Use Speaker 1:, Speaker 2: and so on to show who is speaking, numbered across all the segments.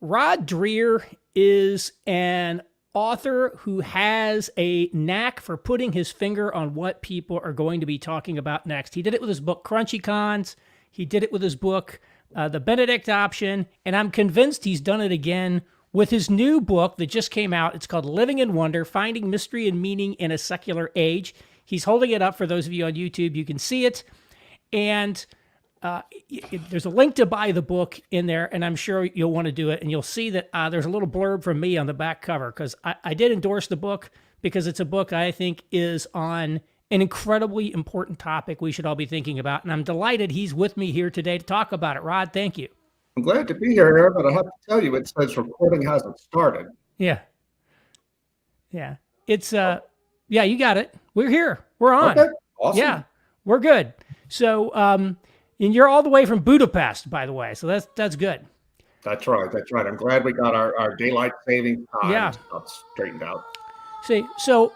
Speaker 1: Rod Dreher is an author who has a knack for putting his finger on what people are going to be talking about next. He did it with his book Crunchy Cons. He did it with his book The Benedict Option, and I'm convinced he's done it again with his new book that just came out. It's called Living in Wonder: Finding Mystery and Meaning in a Secular Age. He's holding it up for those of you on YouTube. You can see it. And there's a link to buy the book in there, and I'm sure you'll want to do it. And you'll see that there's a little blurb from me on the back cover, because I did endorse the book because it's a book I think is on an incredibly important topic we should all be thinking about. And I'm delighted he's with me here today to talk about it. Rod, thank you.
Speaker 2: I'm glad to be here, Aaron, but I have to tell you, it says recording hasn't started.
Speaker 1: Yeah. It's, yeah, you got it. We're here. We're on.
Speaker 2: Okay, awesome.
Speaker 1: Yeah, we're good. So, and you're all the way from Budapest, by the way. So that's good.
Speaker 2: That's right. I'm glad we got our daylight saving time straightened out.
Speaker 1: See, so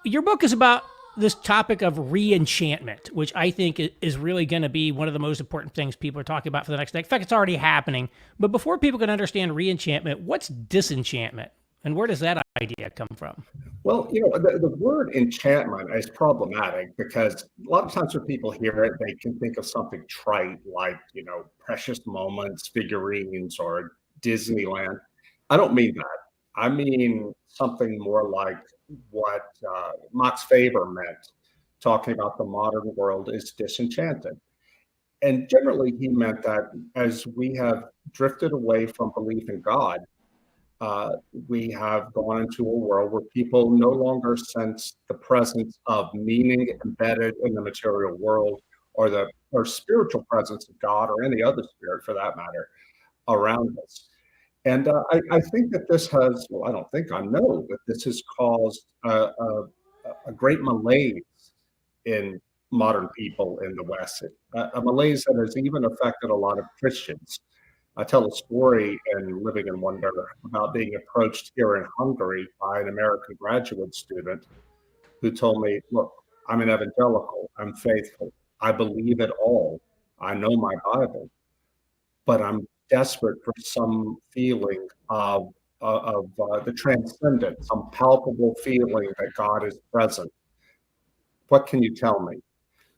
Speaker 1: your book is about this topic of re-enchantment, which I think is really going to be one of the most important things people are talking about for the next day. In fact, it's already happening. But before people can understand re-enchantment, what's disenchantment? And where does that idea come from?
Speaker 2: Well, the word enchantment is problematic because a lot of times when people hear it, they can think of something trite like, precious moments, figurines, or Disneyland. I don't mean that. I mean something more like what Max Weber meant, talking about the modern world is disenchanted. And generally, he meant that as we have drifted away from belief in God, we have gone into a world where people no longer sense the presence of meaning embedded in the material world, or spiritual presence of God, or any other spirit for that matter, around us. And I think that this has, well, I don't think, I know that this has caused a great malaise in modern people in the West, a malaise that has even affected a lot of Christians. I tell a story in Living in Wonder about being approached here in Hungary by an American graduate student who told me, look, I'm an evangelical, I'm faithful, I believe it all, I know my Bible, but I'm desperate for some feeling of the transcendent, some palpable feeling that God is present. What can you tell me?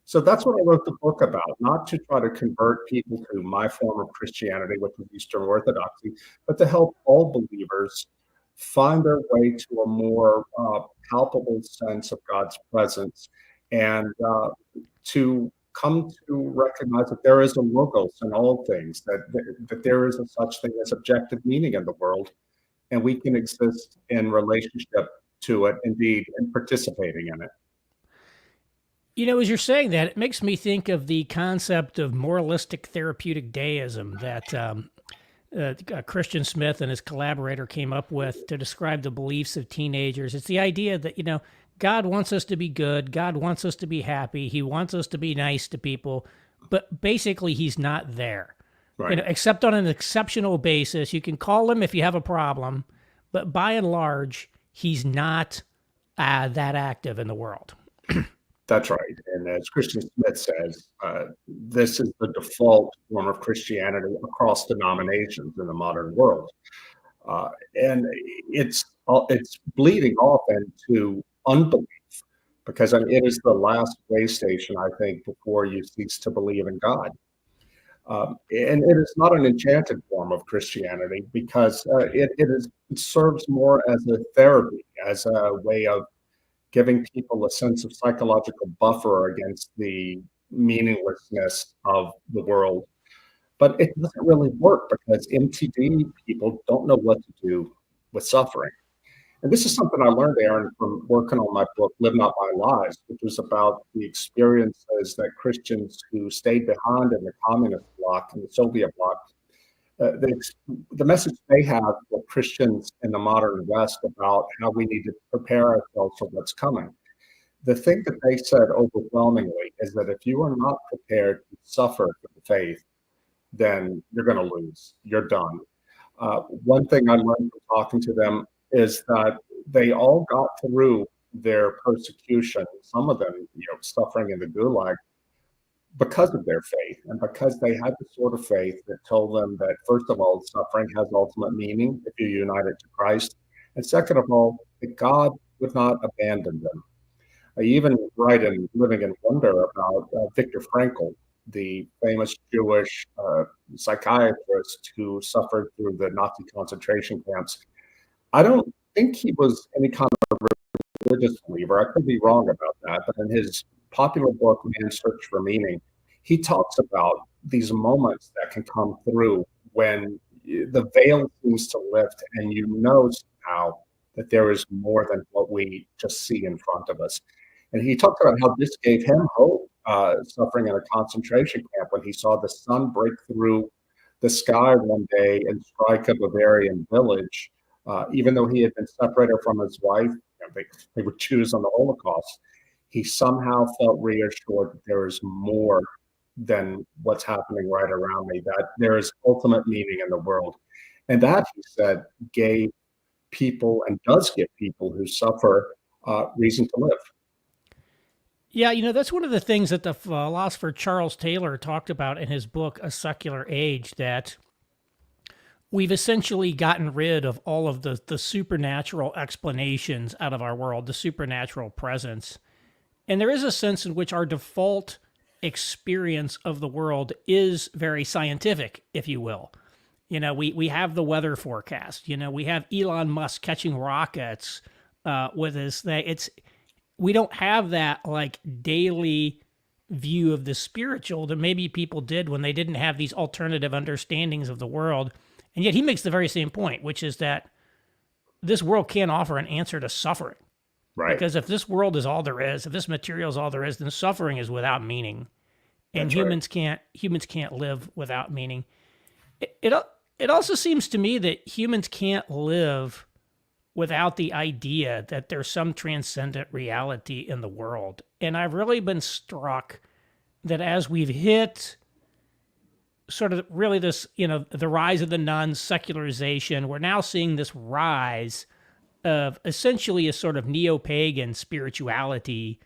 Speaker 2: So that's what I wrote the book about, not to try to convert people to my form of Christianity, which is Eastern Orthodoxy, but to help all believers find their way to a more palpable sense of God's presence, and to come to recognize that there is a logos in all things, that there is a such thing as objective meaning in the world, and we can exist in relationship to it, indeed, and participating in it.
Speaker 1: As you're saying that, it makes me think of the concept of moralistic therapeutic deism that Christian Smith and his collaborator came up with to describe the beliefs of teenagers. It's the idea that, God wants us to be good. God wants us to be happy. He wants us to be nice to people. But basically, he's not there.
Speaker 2: Right.
Speaker 1: Except on an exceptional basis. You can call him if you have a problem. But by and large, he's not that active in the world.
Speaker 2: That's right. And as Christian Smith says, this is the default form of Christianity across denominations in the modern world. And it's bleeding off into unbelief, because it is the last way station, I think, before you cease to believe in God. And it is not an enchanted form of Christianity, because it serves more as a therapy, as a way of giving people a sense of psychological buffer against the meaninglessness of the world. But it doesn't really work, because MTD people don't know what to do with suffering. And this is something I learned, Aaron, from working on my book, Live Not My Lies, which was about the experiences that Christians who stayed behind in the communist bloc and the Soviet bloc, the message they have for Christians in the modern West about how we need to prepare ourselves for what's coming. The thing that they said overwhelmingly is that if you are not prepared to suffer for the faith, then you're going to lose. You're done. One thing I learned from talking to them is that they all got through their persecution, some of them, suffering in the Gulag, because of their faith and because they had the sort of faith that told them that, first of all, suffering has ultimate meaning if you unite it to Christ. And second of all, that God would not abandon them. I even write in Living in Wonder about Viktor Frankl, the famous Jewish psychiatrist who suffered through the Nazi concentration camps. I don't think he was any kind of religious believer. I could be wrong about that, but in his popular book, Man's Search for Meaning, he talks about these moments that can come through when the veil seems to lift and you know somehow that there is more than what we just see in front of us. And he talked about how this gave him hope, suffering in a concentration camp when he saw the sun break through the sky one day and strike a Bavarian village, even though he had been separated from his wife. They were Jews on the Holocaust. He somehow felt reassured that there is more than what's happening right around me, that there is ultimate meaning in the world. And that, he said, gave people and does give people who suffer reason to live.
Speaker 1: Yeah, that's one of the things that the philosopher Charles Taylor talked about in his book, A Secular Age, that we've essentially gotten rid of all of the supernatural explanations out of our world, the supernatural presence. And there is a sense in which our default experience of the world is very scientific, if you will. We have the weather forecast. We have Elon Musk catching rockets with his thing. We don't have that like daily view of the spiritual that maybe people did when they didn't have these alternative understandings of the world. And yet he makes the very same point, which is that this world can't offer an answer to suffering.
Speaker 2: Right.
Speaker 1: Because if this world is all there is, if this material is all there is, then suffering is without meaning. And
Speaker 2: That's
Speaker 1: humans can't live without meaning. It also seems to me that humans can't live without the idea that there's some transcendent reality in the world. And I've really been struck that as we've hit sort of really this, the rise of the nuns, secularization, we're now seeing this rise of essentially a sort of neo-pagan spirituality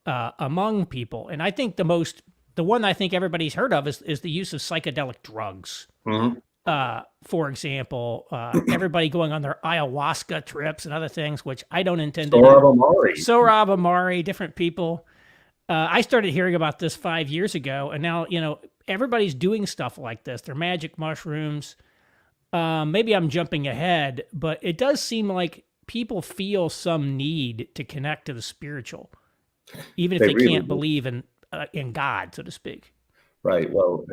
Speaker 1: among people. And I think the one I think everybody's heard of is the use of psychedelic drugs.
Speaker 2: Mm-hmm.
Speaker 1: For example, everybody going on their ayahuasca trips and other things, which I don't intend to
Speaker 2: Sohrab
Speaker 1: do.
Speaker 2: Ahmari.
Speaker 1: Sohrab Ahmari, different people. I started hearing about this 5 years ago, and now, everybody's doing stuff like this. They're magic mushrooms. Maybe I'm jumping ahead, but it does seem like people feel some need to connect to the spiritual, even if they
Speaker 2: really
Speaker 1: can't believe in God, so to speak.
Speaker 2: Right. Well,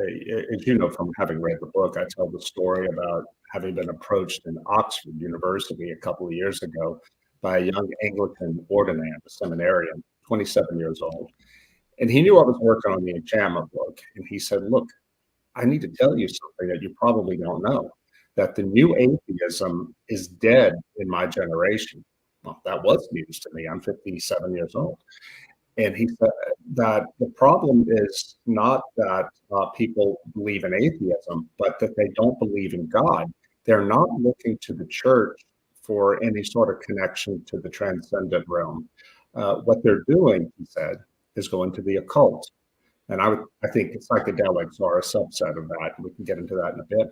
Speaker 2: as you know from having read the book, I tell the story about having been approached in Oxford University a couple of years ago by a young Anglican ordinand, a seminarian, 27 years old. And he knew I was working on the Re-Enchantment book. And he said, look, I need to tell you something that you probably don't know, that the new atheism is dead in my generation. Well, that was news to me. I'm 57 years old. And he said that the problem is not that people believe in atheism, but that they don't believe in God. They're not looking to the church for any sort of connection to the transcendent realm. What they're doing, he said, is going to the occult. And I think psychedelics are a subset of that. And we can get into that in a bit.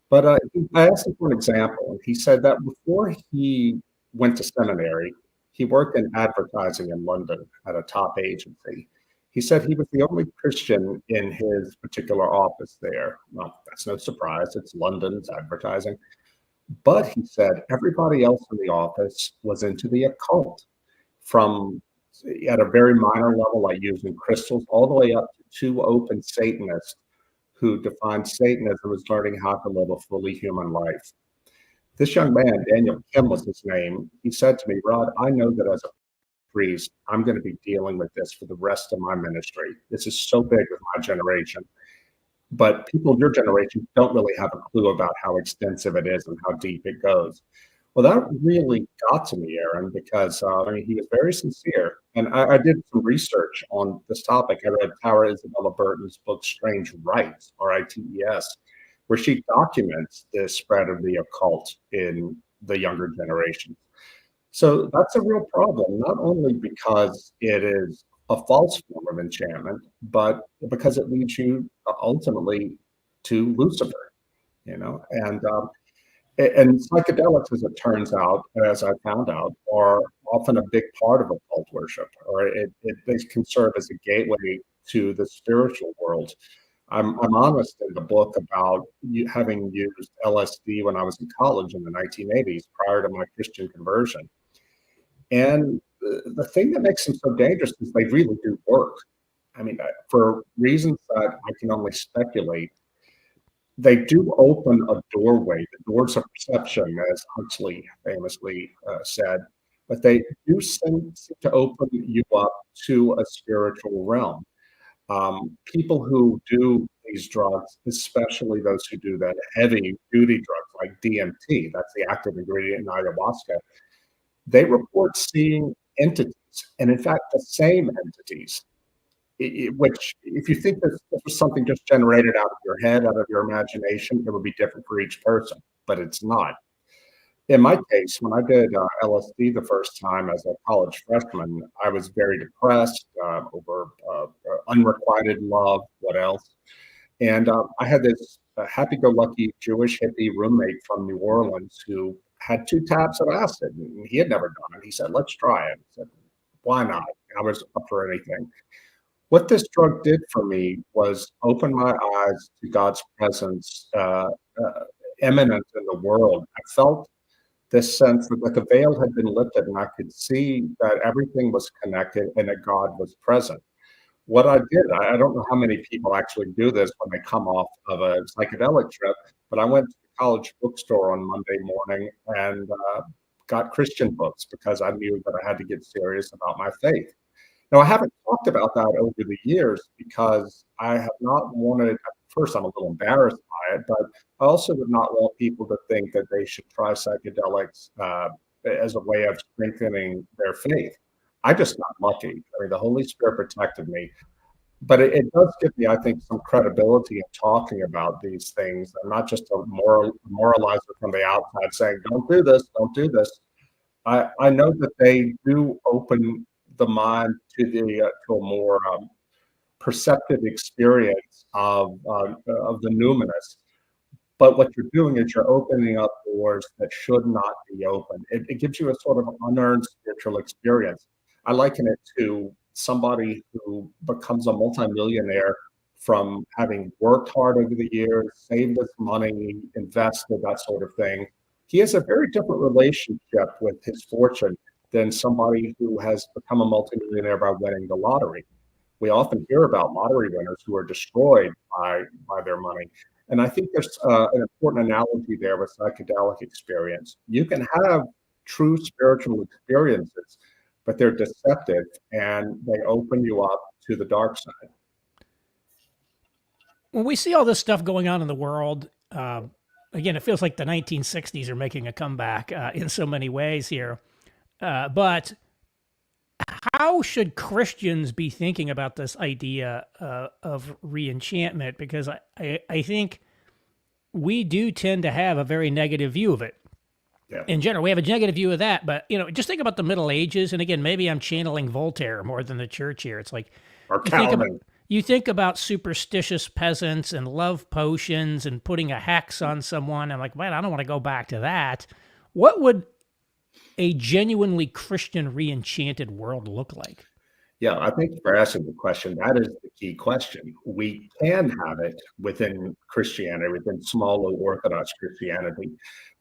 Speaker 2: But I asked him for an example. And he said that before he went to seminary, he worked in advertising in London at a top agency. He said he was the only Christian in his particular office there. Well, that's no surprise. It's London's advertising. But he said everybody else in the office was into the occult, from at a very minor level, like using crystals, all the way up to two open Satanists who defined Satanism as learning how to live a fully human life. This young man, Daniel Kim was his name, he said to me, Rod, I know that as a priest, I'm going to be dealing with this for the rest of my ministry. This is so big with my generation. But people of your generation don't really have a clue about how extensive it is and how deep it goes. Well, that really got to me, Aaron, because he was very sincere. And I did some research on this topic. I read Tara Isabella Burton's book, Strange Rites, Rites, where she documents the spread of the occult in the younger generations. So that's a real problem, not only because it is a false form of enchantment, but because it leads you ultimately to Lucifer, and psychedelics, as it turns out, as I found out, are often a big part of occult worship, or they can serve as a gateway to the spiritual world. I'm honest in the book about having used LSD when I was in college in the 1980s, prior to my Christian conversion. And the thing that makes them so dangerous is they really do work. I mean, for reasons that I can only speculate, they do open a doorway, the doors of perception, as Huxley famously said, but they do seem to open you up to a spiritual realm. People who do these drugs, especially those who do that heavy duty drugs like DMT, that's the active ingredient in ayahuasca, they report seeing entities, and in fact, the same entities. Which, if you think this was something just generated out of your head, out of your imagination, it would be different for each person, but it's not. In my case, when I did LSD the first time as a college freshman, I was very depressed over unrequited love. What else? And I had this happy-go-lucky Jewish hippie roommate from New Orleans who had 2 tabs of acid, and he had never done it. He said, "Let's try it." I said, "Why not?" I was up for anything. What this drug did for me was open my eyes to God's presence, imminent in the world. I felt this sense that like a veil had been lifted, and I could see that everything was connected and that God was present. What I did, I don't know how many people actually do this when they come off of a psychedelic trip, but I went to the college bookstore on Monday morning and got Christian books because I knew that I had to get serious about my faith. Now, I haven't talked about that over the years because I have not wanted, at first, I'm a little embarrassed by it, but I also would not want people to think that they should try psychedelics as a way of strengthening their faith. I just got lucky. I mean, the Holy Spirit protected me. But it does give me, I think, some credibility in talking about these things. I'm not just a moralizer from the outside saying, don't do this, don't do this. I know that they do open the mind to a more perceptive experience of the numinous. But what you're doing is you're opening up doors that should not be open. It gives you a sort of unearned spiritual experience. I liken it to somebody who becomes a multimillionaire from having worked hard over the years, saved his money, invested, that sort of thing. He has a very different relationship with his fortune than somebody who has become a multimillionaire by winning the lottery. We often hear about lottery winners who are destroyed by their money. And I think there's an important analogy there with psychedelic experience. You can have true spiritual experiences, but they're deceptive and they open you up to the dark side.
Speaker 1: When we see all this stuff going on in the world, again, it feels like the 1960s are making a comeback in so many ways here. But how should Christians be thinking about this idea of re-enchantment? Because I think we do tend to have a very negative view of it.
Speaker 2: Yeah.
Speaker 1: In general, we have a negative view of that. But, just think about the Middle Ages. And again, maybe I'm channeling Voltaire more than the church here. It's like
Speaker 2: Or
Speaker 1: you think about superstitious peasants and love potions and putting a hex on someone. I'm like, man, I don't want to go back to that. What would a genuinely Christian re-enchanted world look like?
Speaker 2: Yeah, I think for asking the question, that is the key question. We can have it within Christianity, within small or Orthodox Christianity.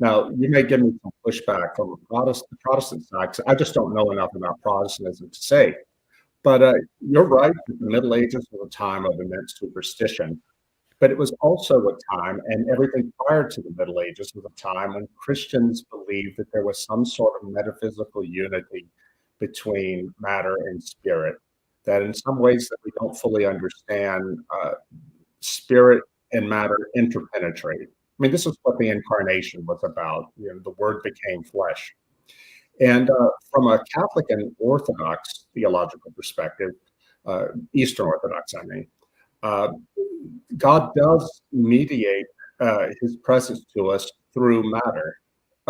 Speaker 2: Now, you may give me some pushback from the Protestant side, 'cause I just don't know enough about Protestantism to say. But you're right, that the Middle Ages was a time of immense superstition. But it was also a time, and everything prior to the Middle Ages was a time when Christians believed that there was some sort of metaphysical unity between matter and spirit. That in some ways that we don't fully understand, spirit and matter interpenetrate. I mean, this is what the incarnation was about. The Word became flesh. And from a Catholic and Orthodox theological perspective, Eastern Orthodox, I mean, uh, God does mediate his presence to us through matter.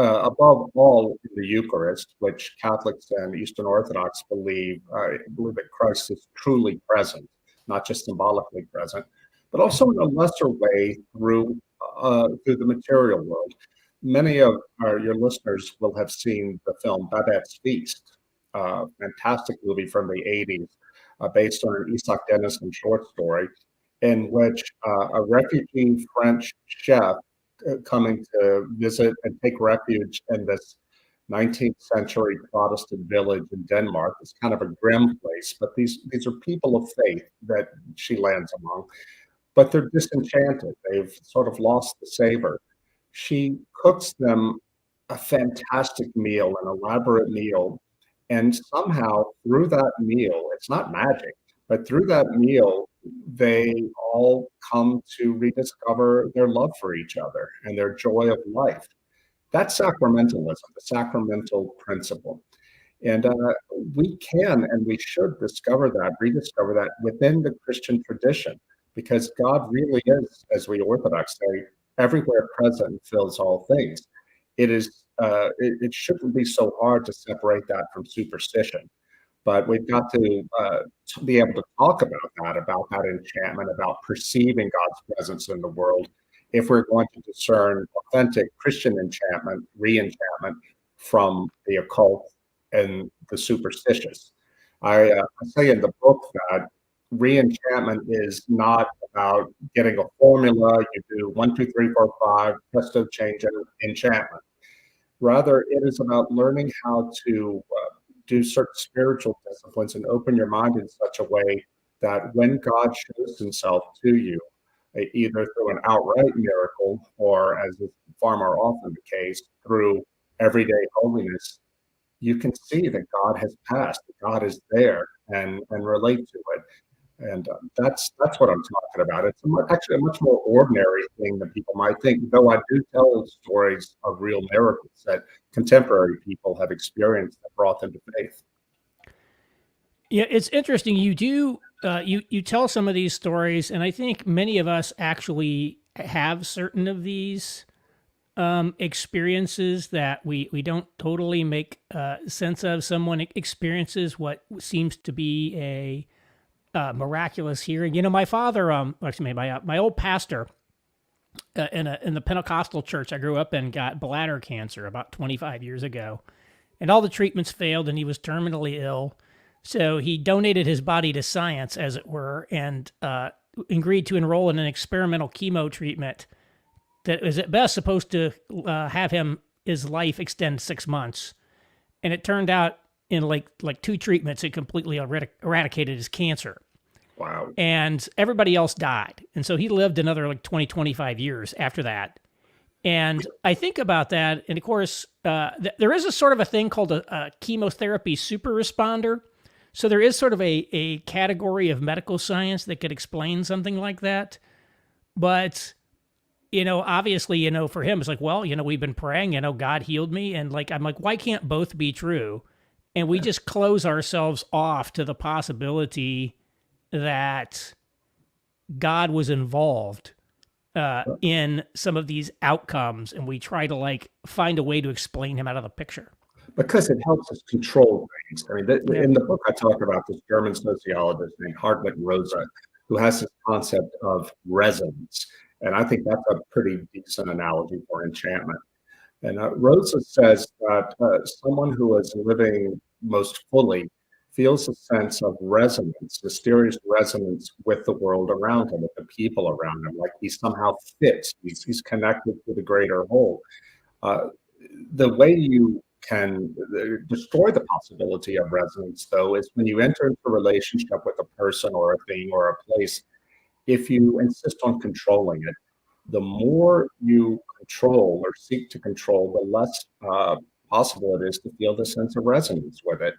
Speaker 2: above all, in the Eucharist, which Catholics and Eastern Orthodox believe that Christ is truly present, not just symbolically present, but also in a lesser way through the material world. Many of your listeners will have seen the film Babette's Feast, fantastic movie from the 80s, based on an Isaac Denison short story, in which a refugee French chef coming to visit and take refuge in this 19th century Protestant village in Denmark. It's kind of a grim place, but these are people of faith that she lands among, but they're disenchanted. They've sort of lost the savor. She cooks them a fantastic meal, an elaborate meal, and somehow through that meal, it's not magic, but through that meal, they all come to rediscover their love for each other and their joy of life. That's sacramentalism, the sacramental principle. And we can and we should rediscover that within the Christian tradition, because God really is, as we Orthodox say, everywhere present and fills all things. It shouldn't be so hard to separate that from superstition, but we've got to be able to talk about that enchantment, about perceiving God's presence in the world, if we're going to discern authentic Christian enchantment, re-enchantment, from the occult and the superstitious. I say in the book that re-enchantment is not about getting a formula. You do 1, 2, 3, 4, 5, presto, change, and enchantment. Rather, it is about learning how to do certain spiritual disciplines and open your mind in such a way that when God shows himself to you, either through an outright miracle or, as is far more often the case, through everyday holiness, you can see that God has passed, that God is there, and relate to it. And that's what I'm talking about. It's actually a much more ordinary thing than people might think, though I do tell stories of real miracles that contemporary people have experienced that brought them to faith.
Speaker 1: Yeah, it's interesting. You do you tell some of these stories, and I think many of us actually have certain of these experiences that we don't totally make sense of. Someone experiences what seems to be a miraculous healing. You know, my father, actually my old pastor in the Pentecostal church I grew up in, got bladder cancer about 25 years ago, and all the treatments failed, and he was terminally ill. So he donated his body to science, as it were, and agreed to enroll in an experimental chemo treatment that is at best supposed to have his life extend 6 months. And it turned out in like 2 treatments, it completely eradicated his cancer.
Speaker 2: Wow.
Speaker 1: And everybody else died. And so he lived another like 20, 25 years after that. And I think about that. And of course, there is a sort of a thing called a chemotherapy super responder. So there is sort of a category of medical science that could explain something like that. But, you know, obviously, you know, for him, it's like, well, you know, we've been praying, you know, God healed me. And like, I'm like, why can't both be true? And we just close ourselves off to the possibility that God was involved in some of these outcomes. And we try to like find a way to explain him out of the picture.
Speaker 2: Because it helps us control things. I mean, in the book, I talk about this German sociologist named Hartmut Rosa, who has this concept of resonance. And I think that's a pretty decent analogy for enchantment. And Rosa says that someone who is living most fully feels a sense of resonance, mysterious resonance with the world around him, with the people around him, like he somehow fits, he's connected to the greater whole. The way you can destroy the possibility of resonance, though, is when you enter into a relationship with a person or a thing or a place. If you insist on controlling it, the more you control or seek to control, the less possible it is to feel the sense of resonance with it.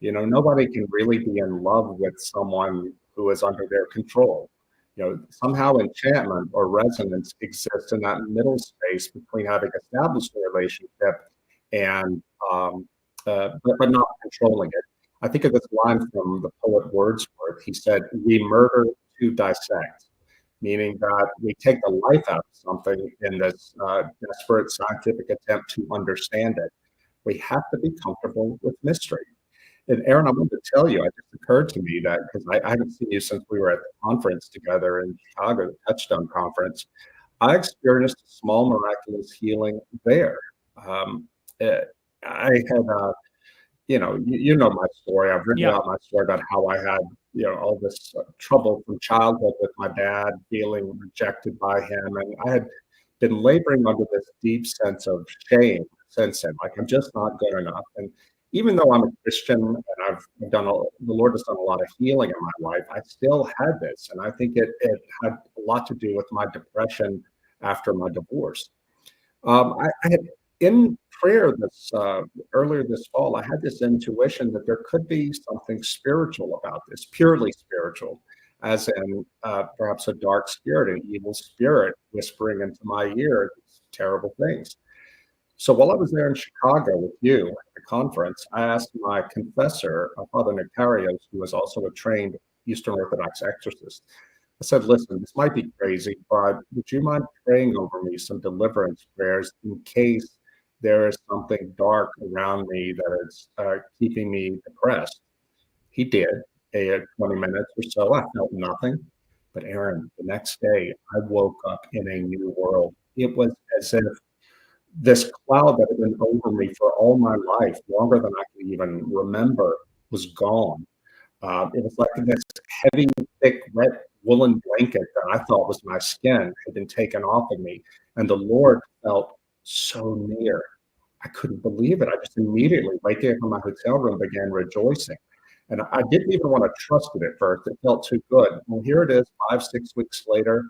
Speaker 2: You know, nobody can really be in love with someone who is under their control. You know, somehow enchantment or resonance exists in that middle space between having established a relationship and but not controlling it. I think of this line from the poet Wordsworth. He said, "We murder to dissect," meaning that we take the life out of something in this desperate scientific attempt to understand it. We have to be comfortable with mystery. And Aaron, I wanted to tell you, it just occurred to me that because I haven't seen you since we were at the conference together in Chicago, the Touchstone Conference, I experienced a small miraculous healing there. Um, eh, I had, you know my story. I've written
Speaker 1: Yeah.
Speaker 2: about my story about how I had, all this trouble from childhood with my dad, feeling rejected by him, and I had been laboring under this deep sense of shame since then. Like I'm just not good enough. And even though I'm a Christian and I've done the Lord has done a lot of healing in my life, I still had this, and I think it had a lot to do with my depression after my divorce. I had in prayer this earlier this fall. I had this intuition that there could be something spiritual about this, purely spiritual, as in perhaps a dark spirit, an evil spirit whispering into my ear these terrible things. So while I was there in Chicago with you at the conference, I asked my confessor, Father Nectarios, who was also a trained Eastern Orthodox exorcist. I said, listen, this might be crazy, but would you mind praying over me some deliverance prayers in case there is something dark around me that is keeping me depressed? He did. 20 minutes or so. I felt nothing. But Aaron, the next day, I woke up in a new world. It was as if this cloud that had been over me for all my life, longer than I could even remember, was gone. It was like this heavy, thick, wet woolen blanket that I thought was my skin had been taken off of me. And the Lord felt so near. I couldn't believe it. I just immediately, right there from my hotel room, began rejoicing. And I didn't even want to trust it at first. It felt too good. Well, here it is, 5, 6 weeks later.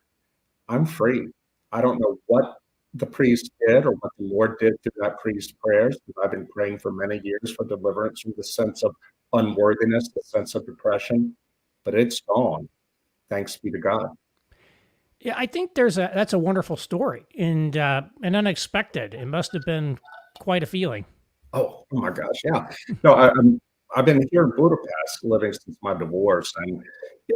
Speaker 2: I'm free. I don't know what the priest did or what the Lord did through that priest's prayers, because I've been praying for many years for deliverance from the sense of unworthiness, the sense of depression, but it's gone. Thanks be to God.
Speaker 1: Yeah, I think that's a wonderful story and unexpected. It must have been quite a feeling.
Speaker 2: Oh my gosh, yeah. No, I've been here in Budapest living since my divorce, and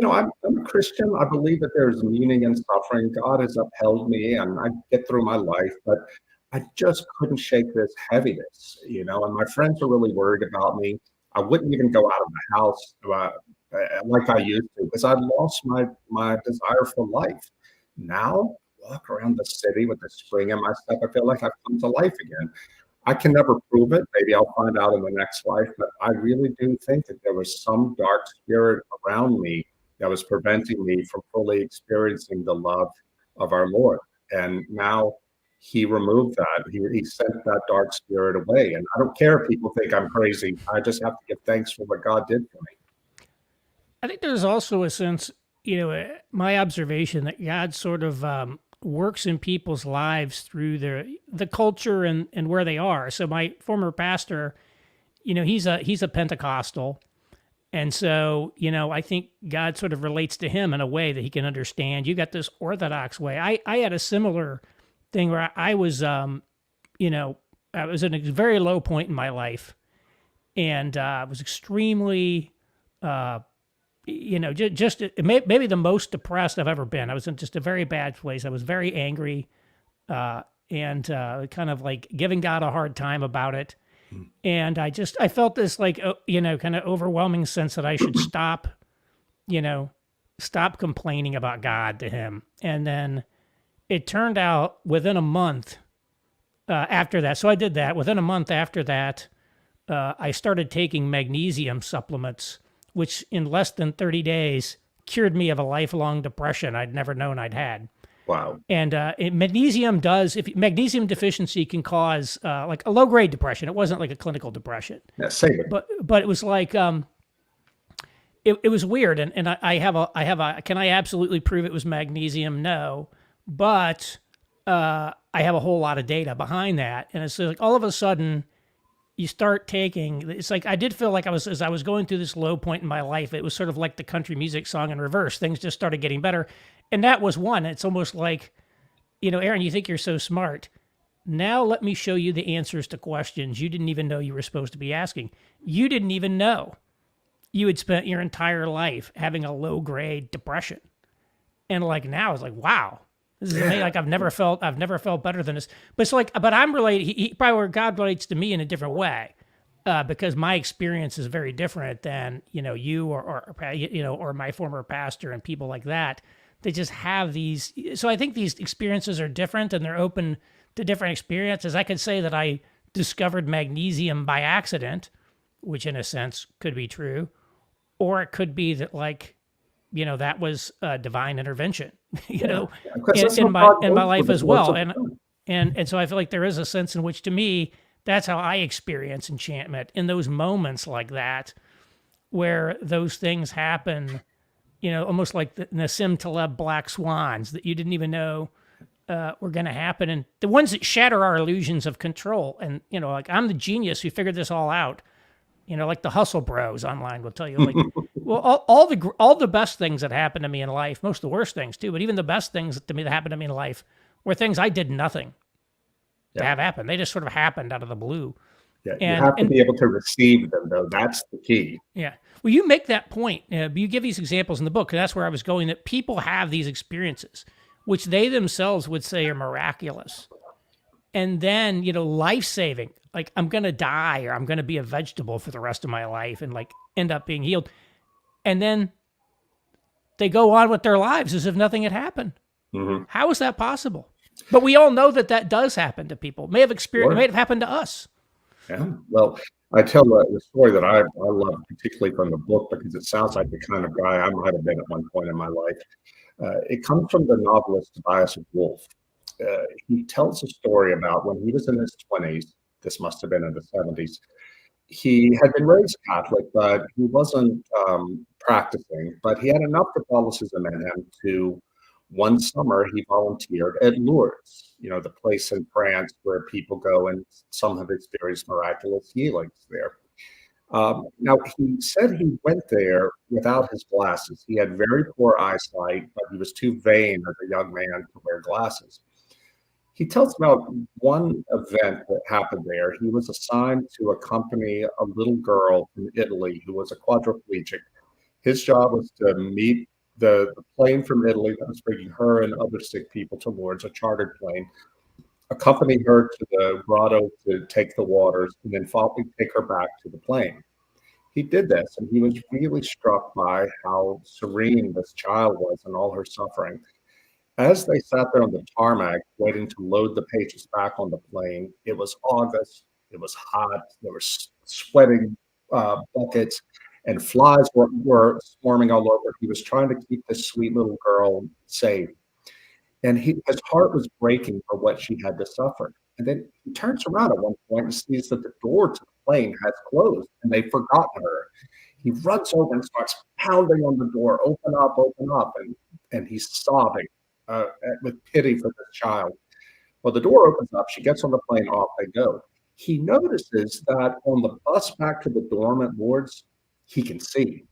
Speaker 2: I'm a Christian. I believe that there's meaning in suffering. God has upheld me, and I get through my life, but I just couldn't shake this heaviness, and my friends are really worried about me. I wouldn't even go out of the house like I used to because I lost my desire for life. Now, I walk around the city with the spring in my step. I feel like I've come to life again. I can never prove it. Maybe I'll find out in the next life, but I really do think that there was some dark spirit around me that was preventing me from fully experiencing the love of our Lord. And now he removed that. He sent that dark spirit away. And I don't care if people think I'm crazy. I just have to give thanks for what God did for me.
Speaker 1: I think there's also a sense, my observation that God sort of works in people's lives through the culture and where they are. So my former pastor, he's a Pentecostal, and so I think God sort of relates to him in a way that he can understand. You got this Orthodox way. I had a similar thing where I was I was in a very low point in my life, and was extremely just maybe the most depressed I've ever been. I was in just a very bad place. I was very angry, and kind of like giving God a hard time about it. And I felt this like, kind of overwhelming sense that I should stop complaining about God to him. And then it turned out within a month after that. So I did that. Within a month after that, I started taking magnesium supplements, which in less than 30 days cured me of a lifelong depression I'd never known I'd had.
Speaker 2: Wow.
Speaker 1: And magnesium magnesium deficiency can cause like a low grade depression. It wasn't like a clinical depression.
Speaker 2: Yeah, save it.
Speaker 1: But it was like it was weird. And I have a can I absolutely prove it was magnesium? No, but I have a whole lot of data behind that. And it's like all of a sudden you start taking, it's like I did feel like as I was going through this low point in my life, it was sort of like the country music song in reverse. Things just started getting better. And that was one. It's almost like, Aaron, you think you're so smart. Now let me show you the answers to questions you didn't even know you were supposed to be asking. You didn't even know you had spent your entire life having a low grade depression. And like now it's like, wow, this is amazing. Like I've never felt better than this. But it's like, but I'm related. He probably where God relates to me in a different way. Because my experience is very different than you or my former pastor and people like that. They just have these. So I think these experiences are different and they're open to different experiences. I could say that I discovered magnesium by accident, which in a sense could be true, or it could be that that was a divine intervention, in my life as well. And so I feel like there is a sense in which, to me, that's how I experience enchantment in those moments like that, where those things happen, almost like the Nassim Taleb black swans that you didn't even know were going to happen. And the ones that shatter our illusions of control. And, like I'm the genius who figured this all out. Like the hustle bros online will tell you, like, well, all the best things that happened to me in life, most of the worst things too, but even the best things that happened to me in life were things I did nothing to have happen. They just sort of happened out of the blue.
Speaker 2: Yeah, you have to be able to receive them, though. That's the key.
Speaker 1: Yeah. Well, you make that point. You give these examples in the book, and that's where I was going, that people have these experiences, which they themselves would say are miraculous. And then, life-saving, like I'm going to die or I'm going to be a vegetable for the rest of my life and like end up being healed. And then they go on with their lives as if nothing had happened. Mm-hmm. How is that possible? But we all know that does happen to people. May have happened to us.
Speaker 2: Yeah. Well, I tell the story that I love, particularly from the book, because it sounds like the kind of guy I might have been at one point in my life. It comes from the novelist Tobias Wolff. He tells a story about when he was in his 20s. This must have been in the 70s. He had been raised Catholic, but he wasn't practicing. But he had enough Catholicism in him to. One summer, he volunteered at Lourdes, the place in France where people go and some have experienced miraculous healings there. Now, he said he went there without his glasses. He had very poor eyesight, but he was too vain as a young man to wear glasses. He tells about one event that happened there. He was assigned to accompany a little girl from Italy who was a quadriplegic. His job was to meet the plane from Italy that was bringing her and other sick people to Lourdes, a chartered plane, accompany her to the grotto to take the waters, and then finally take her back to the plane. He did this, and he was really struck by how serene this child was and all her suffering. As they sat there on the tarmac waiting to load the pages back on the plane, it was August, it was hot, there were sweating buckets, and flies were swarming all over. He was trying to keep this sweet little girl safe. And his heart was breaking for what she had to suffer. And then he turns around at one point and sees that the door to the plane has closed and they've forgotten her. He runs over and starts pounding on the door, open up, and he's sobbing with pity for this child. Well, the door opens up, she gets on the plane, off they go. He notices that on the bus back to the dorm at Lourdes, he can see.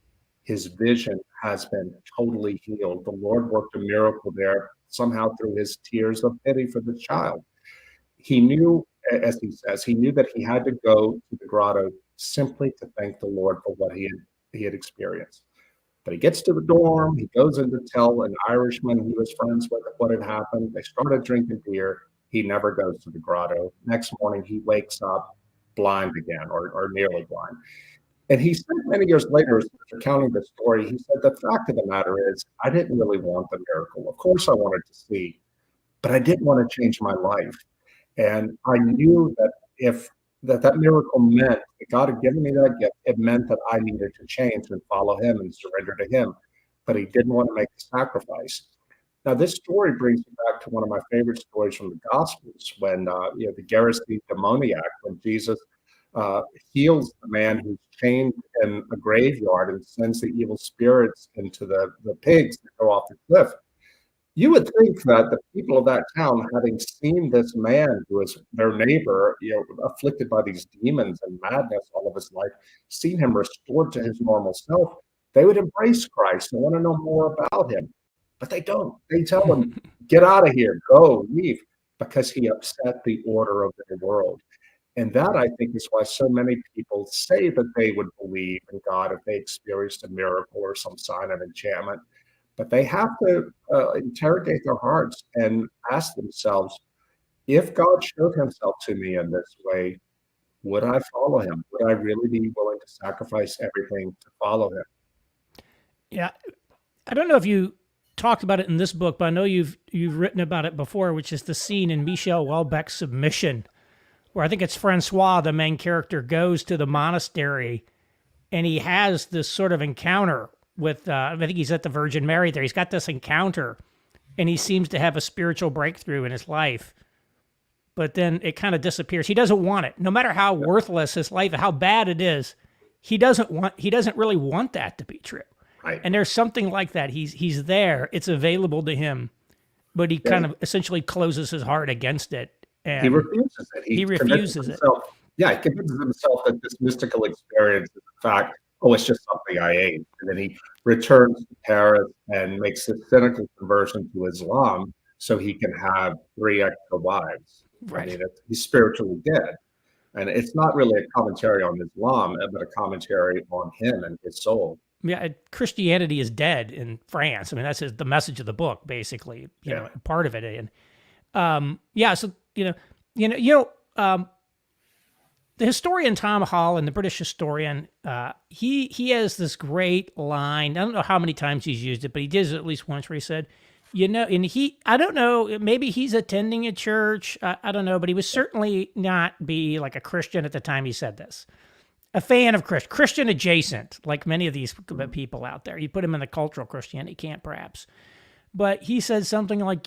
Speaker 2: His vision has been totally healed. The Lord worked a miracle there, somehow through his tears of pity for the child. He knew, as he says, he knew that he had to go to the grotto simply to thank the Lord for what he had experienced. But he gets to the dorm, he goes in to tell an Irishman he was friends with what had happened. They started drinking beer. He never goes to the grotto. Next morning, he wakes up blind again, or nearly blind. And he said many years later, recounting the story, he said, the fact of the matter is, I didn't really want the miracle. Of course I wanted to see, but I didn't want to change my life. And I knew that if that miracle meant that God had given me that gift, it meant that I needed to change and follow him and surrender to him. But he didn't want to make the sacrifice. Now, this story brings me back to one of my favorite stories from the Gospels when, the Gerasene demoniac, when Jesus heals the man who's chained in a graveyard and sends the evil spirits into the pigs that go off the cliff. You would think that the people of that town, having seen this man who is their neighbor, afflicted by these demons and madness all of his life, seen him restored to his normal self, they would embrace Christ and want to know more about him. But they don't. They tell him, get out of here, go, leave, because he upset the order of their world. And that, I think, is why so many people say that they would believe in God if they experienced a miracle or some sign of enchantment. but they have to interrogate their hearts and ask themselves, if God showed himself to me in this way, would I follow him? Would I really be willing to sacrifice everything to follow him?
Speaker 1: Yeah, I don't know if you talked about it in this book, but I know you've written about it before, which is the scene in Michel Houellebecq's Submission, where I think it's Francois, the main character, goes to the monastery and he has this sort of encounter with, I think he's at the Virgin Mary there. He's got this encounter and he seems to have a spiritual breakthrough in his life. But then it kind of disappears. He doesn't want it. No matter how worthless his life, how bad it is, he doesn't really want that to be true.
Speaker 2: Right.
Speaker 1: And there's something like that. He's there. It's available to him, but he kind of essentially closes his heart against it. And
Speaker 2: he refuses it.
Speaker 1: He refuses it.
Speaker 2: Yeah, he convinces himself that this mystical experience is in fact, oh, it's just something I ate. And then he returns to Paris and makes a cynical conversion to Islam so he can have 3 extra wives.
Speaker 1: Right.
Speaker 2: I mean, he's spiritually dead. And it's not really a commentary on Islam, but a commentary on him and his soul.
Speaker 1: Yeah, Christianity is dead in France. I mean, that's the message of the book, basically. You know, part of it. And so the historian Tom Holland, the British historian, he has this great line. I don't know how many times he's used it, but he did it at least once, where he said, I don't know, maybe he's attending a church, I don't know, but he was certainly not be like a Christian at the time he said this. A fan of Christian adjacent, like many of these people out there. You put him in the cultural Christianity camp, perhaps. But he said something like,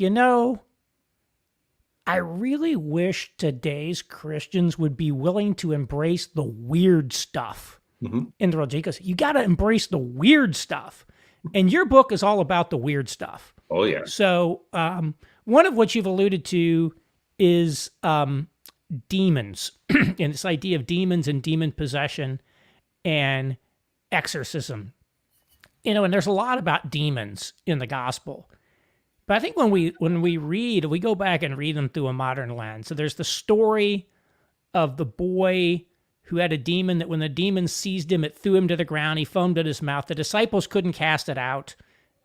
Speaker 1: I really wish today's Christians would be willing to embrace the weird stuff in the religion. He goes, you got to embrace the weird stuff. And your book is all about the weird stuff.
Speaker 2: Oh, yeah.
Speaker 1: So one of what you've alluded to is demons, and this idea of demons and demon possession and exorcism. And there's a lot about demons in the gospel. But I think when we read, we go back and read them through a modern lens. So there's the story of the boy who had a demon that when the demon seized him, it threw him to the ground. He foamed at his mouth. The disciples couldn't cast it out.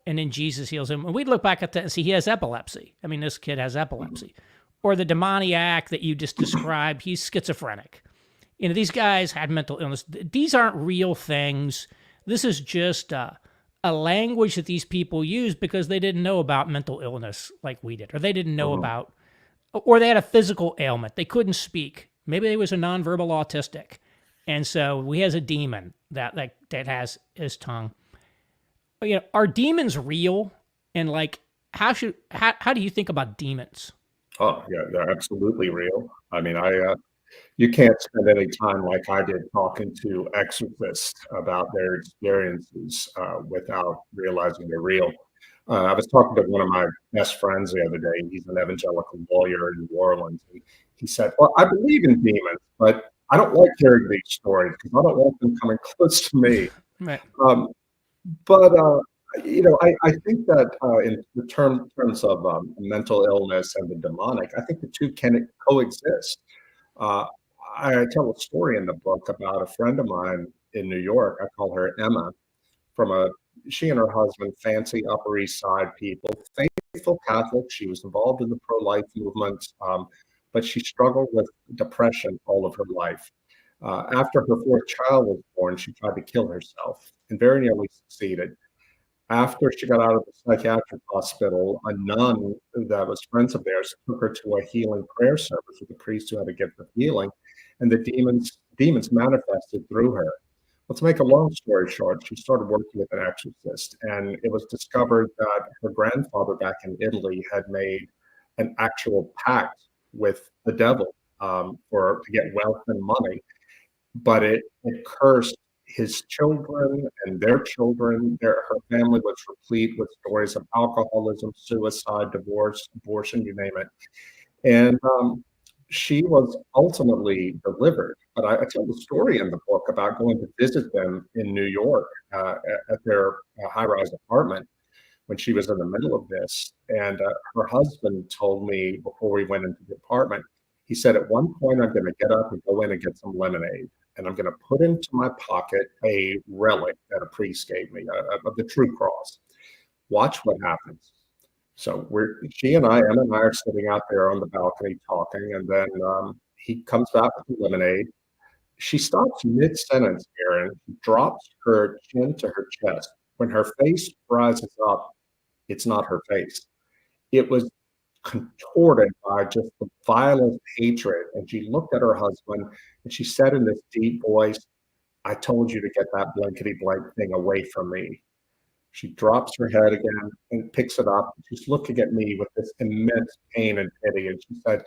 Speaker 1: And then Jesus heals him. And we'd look back at that and see he has epilepsy. I mean, this kid has epilepsy. Or the demoniac that you just described, he's schizophrenic. These guys had mental illness. These aren't real things. This is just a language that these people use because they didn't know about mental illness like we did, or they didn't know about, or they had a physical ailment. They couldn't speak. Maybe they was a nonverbal autistic. And so he has a demon that has his tongue. But, are demons real? And how do you think about demons?
Speaker 2: Oh, yeah, they're absolutely real. I mean, you can't spend any time like I did talking to exorcists about their experiences without realizing they're real. I was talking to one of my best friends the other day. He's an evangelical lawyer in New Orleans. And he said, well, I believe in demons, but I don't like hearing these stories because I don't want them coming close to me.
Speaker 1: Right.
Speaker 2: I think that in the terms of mental illness and the demonic, I think the two can coexist. I tell a story in the book about a friend of mine in New York. I call her Emma. She and her husband, fancy Upper East Side people, faithful Catholic. She was involved in the pro-life movement, but she struggled with depression all of her life. After her 4th child was born, she tried to kill herself and very nearly succeeded. After she got out of the psychiatric hospital, a nun that was friends of theirs took her to a healing prayer service with a priest who had to get the healing, and the demons manifested through her. Well, to make a long story short, she started working with an exorcist, and it was discovered that her grandfather back in Italy had made an actual pact with the devil to get wealth and money, but it cursed his children and their children. Her family was replete with stories of alcoholism, suicide, divorce, abortion, you name it. And she was ultimately delivered. But I tell the story in the book about going to visit them in New York at their high-rise apartment when she was in the middle of this. And her husband told me before we went into the apartment, he said, at one point, I'm going to get up and go in and get some lemonade. And I'm going to put into my pocket a relic that a priest gave me, of the true cross. Watch what happens. So she and Emma and I are sitting out there on the balcony talking, and then he comes back with the lemonade. She stops mid-sentence, Aaron, drops her chin to her chest. When her face rises up, it's not her face. It was contorted by just the violent hatred. And she looked at her husband and she said in this deep voice, I told you to get that blankety blank thing away from me. She drops her head again and picks it up. She's looking at me with this immense pain and pity. And she said,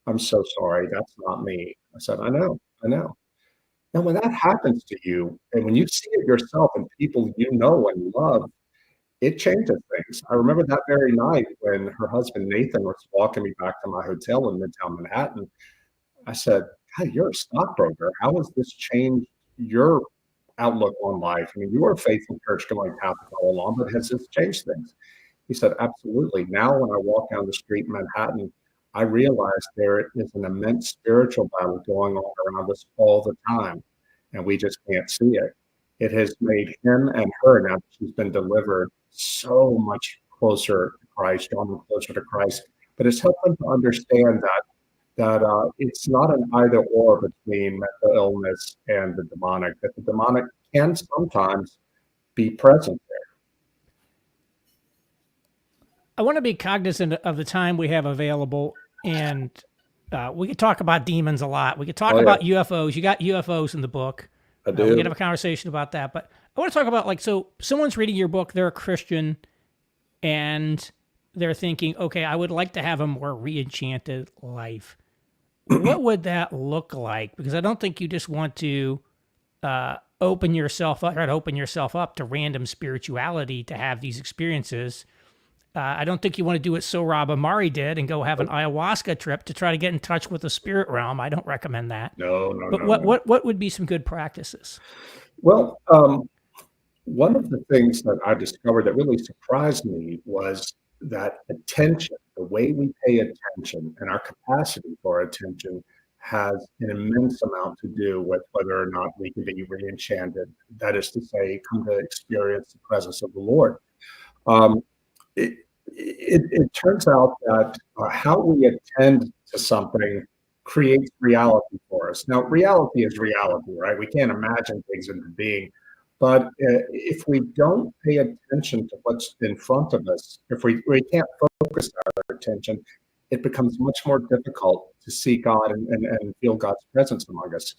Speaker 2: I'm so sorry. That's not me. I said, I know, I know. Now, when that happens to you, and when you see it yourself and people you know and love, it changes things. I remember that very night when her husband Nathan was walking me back to my hotel in Midtown Manhattan. I said, God, you're a stockbroker. How has this changed your outlook on life? I mean, you were a faithful church going Catholic all along, but has this changed things? He said, absolutely. Now, when I walk down the street in Manhattan, I realize there is an immense spiritual battle going on around us all the time, and we just can't see it. It has made him and her, now that she's been delivered, so much closer to Christ, drawn them closer to Christ. But it's helped them to understand that it's not an either or between mental illness and the demonic, that the demonic can sometimes be present there.
Speaker 1: I want to be cognizant of the time we have available, and we could talk about demons a lot. We could talk about UFOs. You got UFOs in the book.
Speaker 2: I do.
Speaker 1: We could have a conversation about that. But I want to talk about, like, so someone's reading your book, they're a Christian, and they're thinking, okay, I would like to have a more re-enchanted life. What would that look like? Because I don't think you just want to open yourself up to random spirituality to have these experiences. I don't think you want to do what Sohrab Ahmari did and go have an ayahuasca trip to try to get in touch with the spirit realm. I don't recommend that.
Speaker 2: No.
Speaker 1: But what would be some good practices?
Speaker 2: Well, one of the things that I discovered that really surprised me was that attention, the way we pay attention and our capacity for attention has an immense amount to do with whether or not we can be re-enchanted. That is to say, come to experience the presence of the Lord. It turns out that how we attend to something creates reality for us. Now, reality is reality, right? We can't imagine things into being. But if we don't pay attention to what's in front of us, if we can't focus our attention, it becomes much more difficult to see God and feel God's presence among us.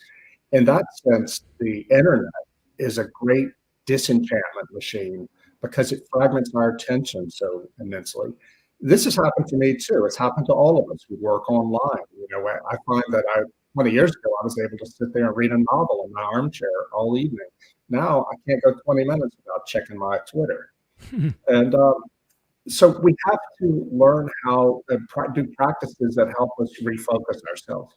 Speaker 2: In that sense, the internet is a great disenchantment machine because it fragments our attention so immensely. This has happened to me too. It's happened to all of us who work online. You know, I find that 20 years ago, I was able to sit there and read a novel in my armchair all evening. Now I can't go 20 minutes without checking my Twitter. And so we have to learn how to do practices that help us refocus ourselves.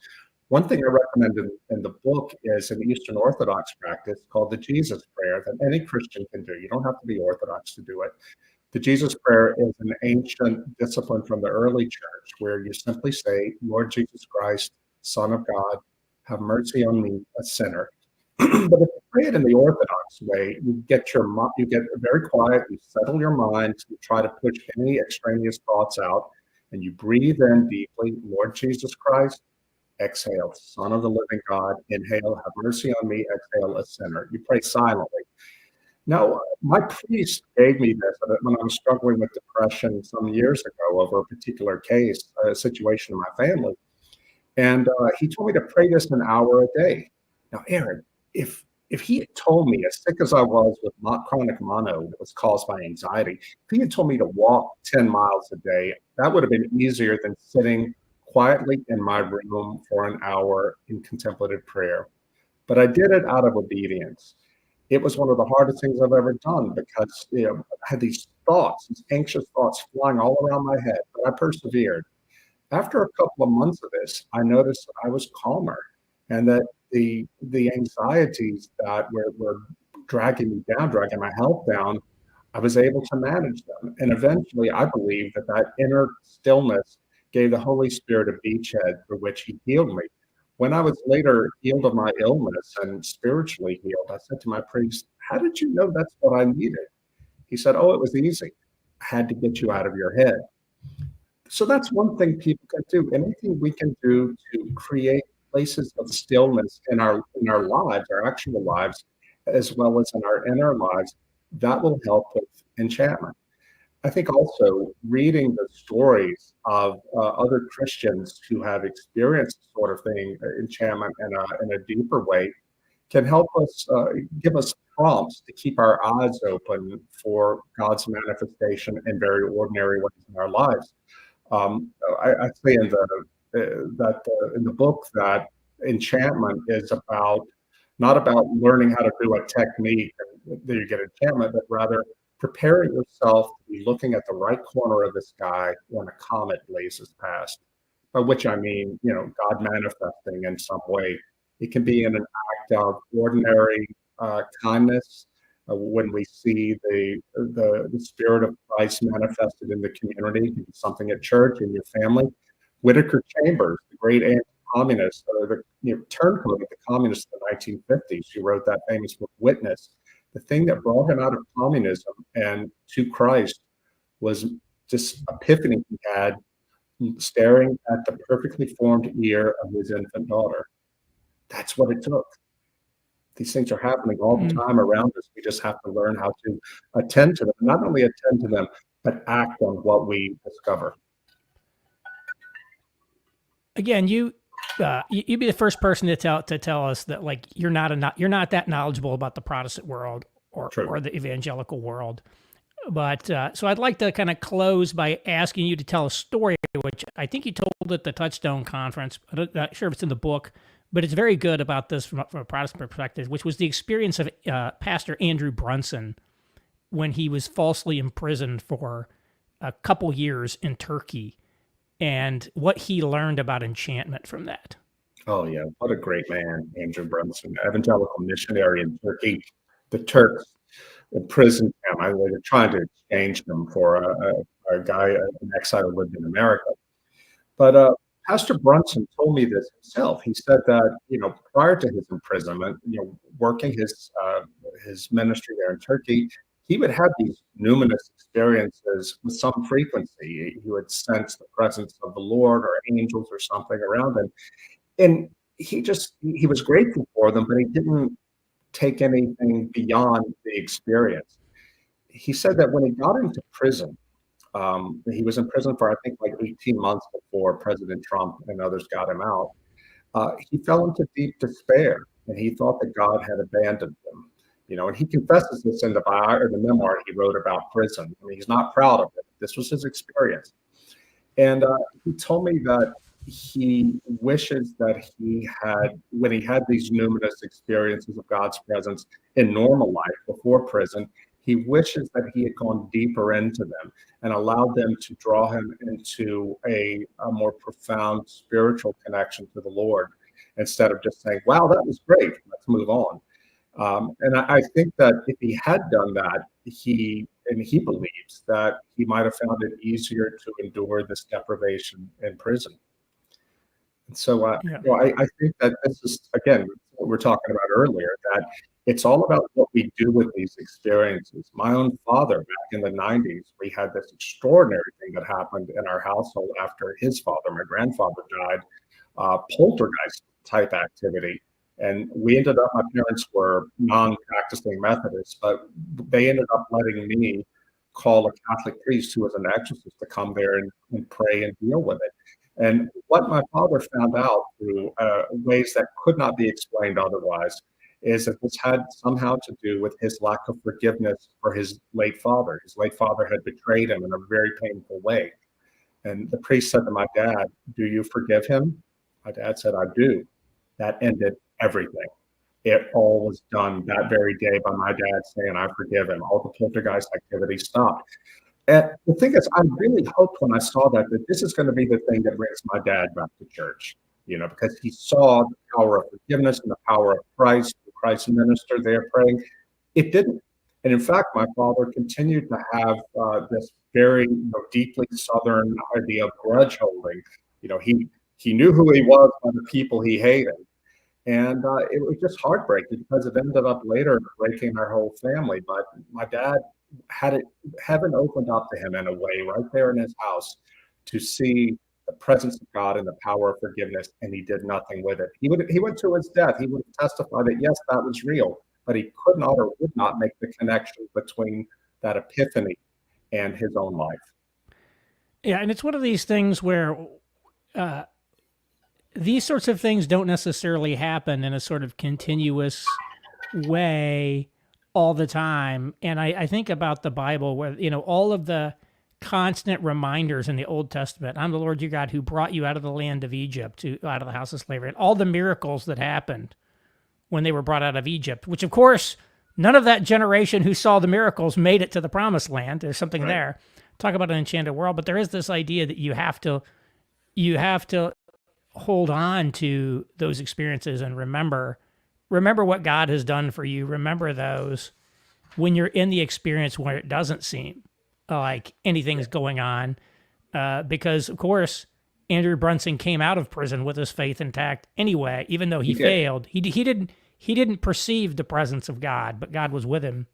Speaker 2: One thing I recommend in the book is an Eastern Orthodox practice called the Jesus Prayer that any Christian can do. You don't have to be Orthodox to do it. The Jesus Prayer is an ancient discipline from the early church where you simply say, Lord Jesus Christ, Son of God, have mercy on me, a sinner. But if you pray it in the Orthodox way, you get very quiet, you settle your mind, you try to push any extraneous thoughts out, and you breathe in deeply, Lord Jesus Christ, exhale, Son of the living God, inhale, have mercy on me, exhale, a sinner. You pray silently. Now, my priest gave me this when I was struggling with depression some years ago over a particular case, a situation in my family. And he told me to pray this an hour a day. Now, Aaron, if he had told me, as sick as I was with chronic mono that was caused by anxiety, if he had told me to walk 10 miles a day, that would have been easier than sitting quietly in my room for an hour in contemplative prayer. But I did it out of obedience. It was one of the hardest things I've ever done because I had these anxious thoughts flying all around my head, but I persevered. After a couple of months of this, I noticed that I was calmer and that the anxieties that were dragging me down, dragging my health down, I was able to manage them. And eventually, I believe that inner stillness gave the Holy Spirit a beachhead for which he healed me. When I was later healed of my illness and spiritually healed, I said to my priest, how did you know that's what I needed? He said, oh, it was easy. had to get you out of your head. So that's one thing people can do. Anything we can do to create places of stillness in our lives, our actual lives, as well as in our inner lives, that will help with enchantment. I think also reading the stories of other Christians who have experienced this sort of thing, enchantment in a deeper way, can help us, give us prompts to keep our eyes open for God's manifestation in very ordinary ways in our lives. I say in the book that enchantment is about not about learning how to do a technique and that you get enchantment, but rather preparing yourself to be looking at the right corner of the sky when a comet blazes past. By which I mean, God manifesting in some way. It can be in an act of ordinary kindness, when we see the spirit of Christ manifested in the community. It can be something at church, in your family. Whitaker Chambers, the great anti-communist, or the turncoat of the communists in the 1950s, who wrote that famous book Witness. The thing that brought him out of communism and to Christ was this epiphany he had staring at the perfectly formed ear of his infant daughter. That's what it took. These things are happening all the time around us. We just have to learn how to attend to them. Not only attend to them, but act on what we discover.
Speaker 1: Again, you'd be the first person to tell us that, like, you're not that knowledgeable about the Protestant world or the evangelical world. But so I'd like to kind of close by asking you to tell a story, which I think you told at the Touchstone Conference. I'm not sure if it's in the book, but it's very good about this from a Protestant perspective, which was the experience of Pastor Andrew Brunson when he was falsely imprisoned for a couple years in Turkey, and what he learned about enchantment from that.
Speaker 2: Oh, yeah. What a great man, Andrew Brunson, evangelical missionary in Turkey. The Turks imprisoned him. They were trying to exchange him for a guy, an exile who lived in America. But Pastor Brunson told me this himself. He said that, prior to his imprisonment, working his ministry there in Turkey, he would have these numinous experiences with some frequency. He would sense the presence of the Lord or angels or something around him. And he was grateful for them, but he didn't take anything beyond the experience. He said that when he got into prison, he was in prison for, I think, like 18 months before President Trump and others got him out. He fell into deep despair, and he thought that God had abandoned him. And he confesses this in the memoir he wrote about prison. I mean, he's not proud of it. This was his experience. And he told me that he wishes that when he had these numerous experiences of God's presence in normal life before prison, he wishes that he had gone deeper into them and allowed them to draw him into a more profound spiritual connection to the Lord, instead of just saying, wow, that was great, let's move on. And I think that if he had done that, he believes that he might have found it easier to endure this deprivation in prison. And so I think that this is, again, what we were talking about earlier, that it's all about what we do with these experiences. My own father, back in the 90s, we had this extraordinary thing that happened in our household after his father, my grandfather, died, poltergeist type activity. And we ended up, my parents were non-practicing Methodists, but they ended up letting me call a Catholic priest who was an exorcist to come there and pray and deal with it. And what my father found out through ways that could not be explained otherwise is that this had somehow to do with his lack of forgiveness for his late father. His late father had betrayed him in a very painful way. And the priest said to my dad, "Do you forgive him?" My dad said, "I do." That ended everything. It all was done that very day by my dad saying, "I forgive him." All the poltergeist activity stopped. And the thing is, I really hoped when I saw that this is going to be the thing that brings my dad back to church, because he saw the power of forgiveness and the power of Christ, the Christ minister there praying. It didn't. And in fact, my father continued to have this very deeply Southern idea of grudge holding. He knew who he was by the people he hated. And it was just heartbreaking because it ended up later breaking our whole family. But my dad had it heaven opened up to him in a way right there in his house to see the presence of God and the power of forgiveness, and he did nothing with it. He went to his death. He would have testified that yes, that was real, but he could not or would not make the connection between that epiphany and his own life.
Speaker 1: Yeah, and it's one of these things where these sorts of things don't necessarily happen in a sort of continuous way all the time. And I think about the Bible where, all of the constant reminders in the Old Testament. I'm the Lord your God who brought you out of the land of Egypt, out of the house of slavery, and all the miracles that happened when they were brought out of Egypt, which of course, none of that generation who saw the miracles made it to the promised land. There's something there. Talk about an enchanted world, but there is this idea that you have to hold on to those experiences and remember what God has done for you. Remember those when you're in the experience where it doesn't seem like anything's going on, because of course Andrew Brunson came out of prison with his faith intact anyway, even though he failed. He didn't perceive the presence of God, but God was with him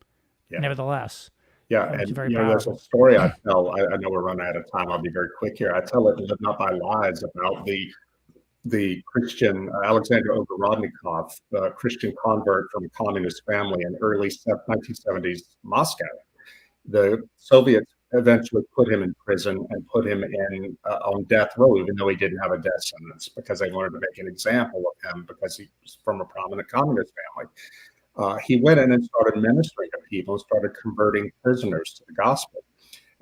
Speaker 1: nevertheless.
Speaker 2: Yeah, and there's a story I tell. I know we're running out of time. I'll be very quick here. I tell it in Live Not by Lies about the Christian Alexander Ogrodnikov, the Christian convert from a communist family in early 1970s Moscow. The Soviets eventually put him in prison and put him in on death row, even though he didn't have a death sentence, because they wanted to make an example of him because he was from a prominent communist family. He went in and started ministering to people and started converting prisoners to the gospel.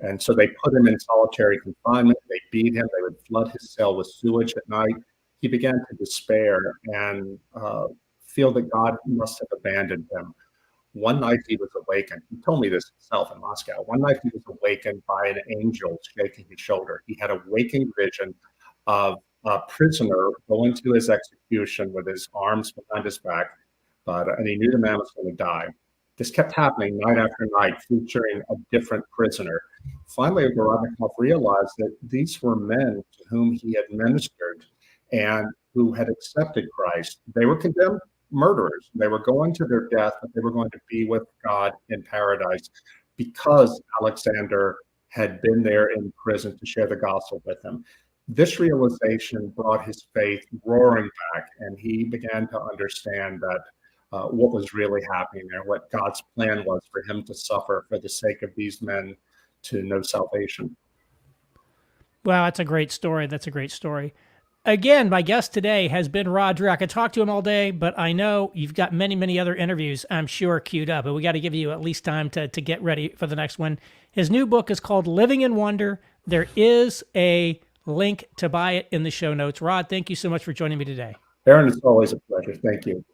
Speaker 2: And so they put him in solitary confinement. They beat him. They would flood his cell with sewage at night. He began to despair and feel that God must have abandoned him. One night he was awakened. He told me this himself in Moscow. One night he was awakened by an angel shaking his shoulder. He had a waking vision of a prisoner going to his execution with his arms behind his back, and he knew the man was going to die. This kept happening night after night, featuring a different prisoner. Finally, Ogrodnikov realized that these were men to whom he had ministered and who had accepted Christ. They were condemned murderers. They were going to their death, but they were going to be with God in paradise because Alexander had been there in prison to share the gospel with him. This realization brought his faith roaring back, and he began to understand that what was really happening there, what God's plan was for him to suffer for the sake of these men to know salvation.
Speaker 1: Wow, that's a great story. That's a great story. Again, my guest today has been Rod Dreher. I could talk to him all day, but I know you've got many, many other interviews, I'm sure, queued up, but we got to give you at least time to get ready for the next one. His new book is called Living in Wonder. There is a link to buy it in the show notes. Rod, thank you so much for joining me today.
Speaker 2: Aaron, it's always a pleasure. Thank you.